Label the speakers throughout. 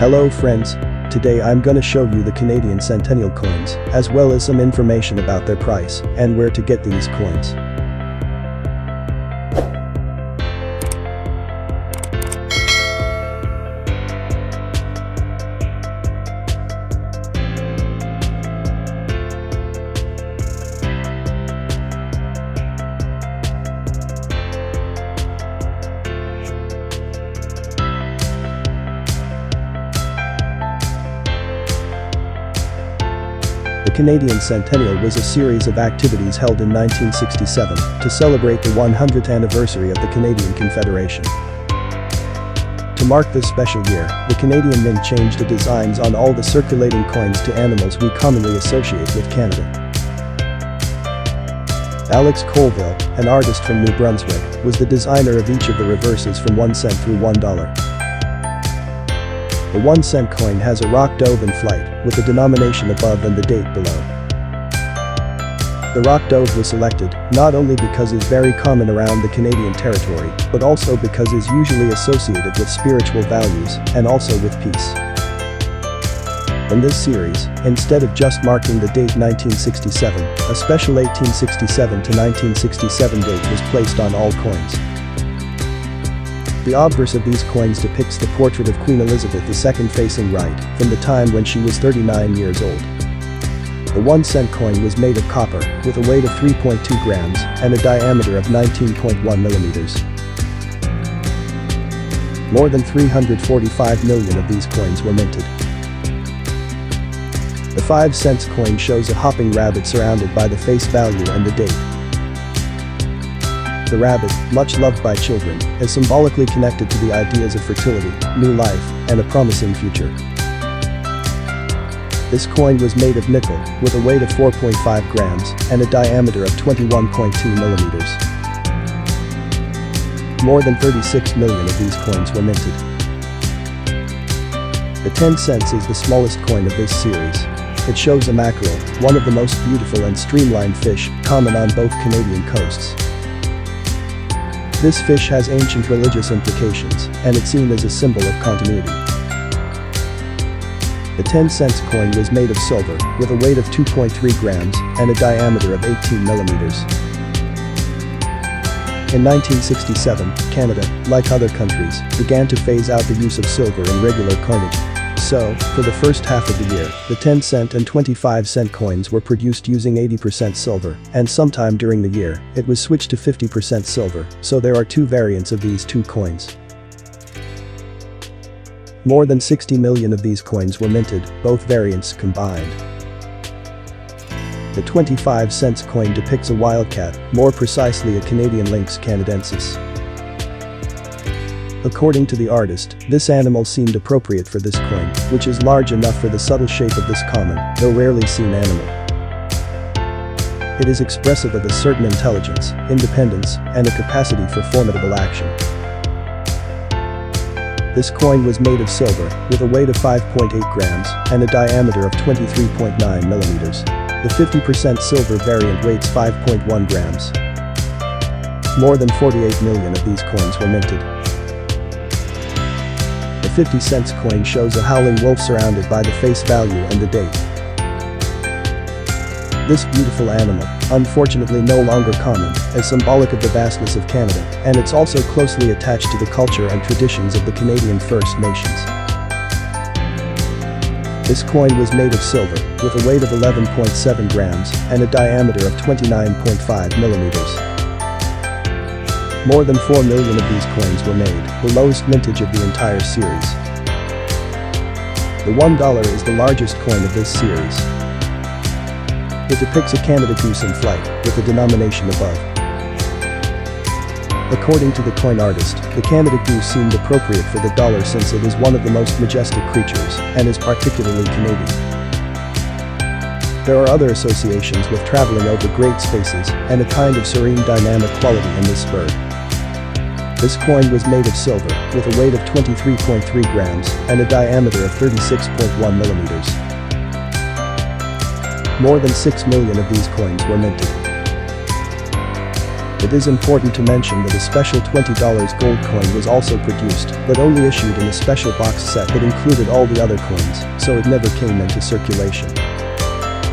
Speaker 1: Hello friends, today I'm gonna show you the Canadian Centennial coins, as well as some information about their price and where to get these coins. The Canadian Centennial was a series of activities held in 1967 to celebrate the 100th anniversary of the Canadian Confederation. To mark this special year, the Canadian Mint changed the designs on all the circulating coins to animals we commonly associate with Canada. Alex Colville, an artist from New Brunswick, was the designer of each of the reverses from 1 cent through $1. The 1 cent coin has a rock dove in flight, with the denomination above and the date below. The rock dove was selected, not only because it's very common around the Canadian territory, but also because it's usually associated with spiritual values, and also with peace. In this series, instead of just marking the date 1967, a special 1867 to 1967 date was placed on all coins. The obverse of these coins depicts the portrait of Queen Elizabeth II facing right, from the time when she was 39 years old. The 1 cent coin was made of copper, with a weight of 3.2 grams and a diameter of 19.1 millimeters. More than 345 million of these coins were minted. The 5 cents coin shows a hopping rabbit surrounded by the face value and the date. The rabbit, much loved by children, is symbolically connected to the ideas of fertility, new life, and a promising future. This coin was made of nickel, with a weight of 4.5 grams and a diameter of 21.2 millimeters. More than 36 million of these coins were minted. The 10 cents is the smallest coin of this series. It shows a mackerel, one of the most beautiful and streamlined fish, common on both Canadian coasts. This fish has ancient religious implications, and it's seen as a symbol of continuity. The 10 cents coin was made of silver, with a weight of 2.3 grams and a diameter of 18 millimeters. In 1967, Canada, like other countries, began to phase out the use of silver in regular coinage. So, for the first half of the year, the 10 cent and 25 cent coins were produced using 80% silver, and sometime during the year, it was switched to 50% silver, so there are two variants of these two coins. More than 60 million of these coins were minted, both variants combined. The 25 cents coin depicts a wildcat, more precisely a Canadian lynx canadensis. According to the artist, this animal seemed appropriate for this coin, which is large enough for the subtle shape of this common, though rarely seen animal. It is expressive of a certain intelligence, independence, and a capacity for formidable action. This coin was made of silver, with a weight of 5.8 grams and a diameter of 23.9 millimeters. The 50% silver variant weighs 5.1 grams. More than 48 million of these coins were minted. The 50 cents coin shows a howling wolf surrounded by the face value and the date. This beautiful animal, unfortunately no longer common, is symbolic of the vastness of Canada, and it's also closely attached to the culture and traditions of the Canadian First Nations. This coin was made of silver, with a weight of 11.7 grams and a diameter of 29.5 millimeters. More than 4 million of these coins were made, the lowest mintage of the entire series. The $1 is the largest coin of this series. It depicts a Canada goose in flight, with the denomination above. According to the coin artist, the Canada goose seemed appropriate for the dollar since it is one of the most majestic creatures, and is particularly Canadian. There are other associations with traveling over great spaces, and a kind of serene dynamic quality in this bird. This coin was made of silver, with a weight of 23.3 grams and a diameter of 36.1 millimeters. More than 6 million of these coins were minted. It is important to mention that a special $20 gold coin was also produced, but only issued in a special box set that included all the other coins, so it never came into circulation.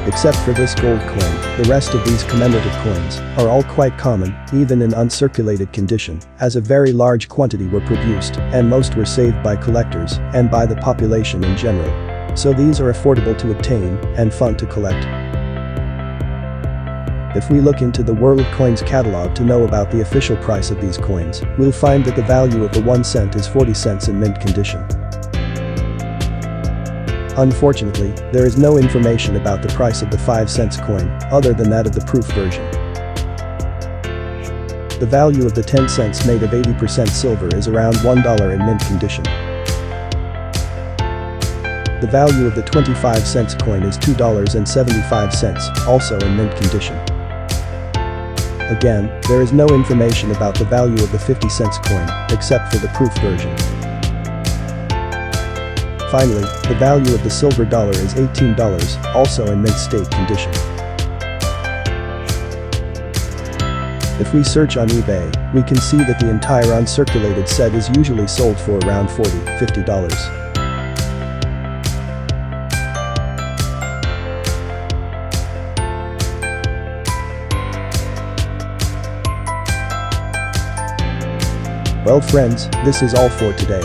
Speaker 1: Except for this gold coin, the rest of these commemorative coins are all quite common, even in uncirculated condition, as a very large quantity were produced, and most were saved by collectors and by the population in general. So these are affordable to obtain and fun to collect. If we look into the World Coins catalog to know about the official price of these coins, we'll find that the value of the 1 cent is 40 cents in mint condition. Unfortunately, there is no information about the price of the 5 cents coin, other than that of the proof version. The value of the 10 cents made of 80% silver is around $1 in mint condition. The value of the 25 cents coin is $2.75, also in mint condition. Again, there is no information about the value of the 50 cents coin, except for the proof version. Finally, the value of the silver dollar is $18, also in mint state condition. If we search on eBay, we can see that the entire uncirculated set is usually sold for around $40–50. Well friends, this is all for today.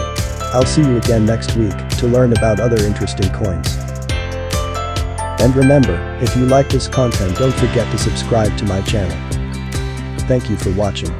Speaker 1: I'll see you again next week to learn about other interesting coins. And remember, if you like this content, don't forget to subscribe to my channel. Thank you for watching.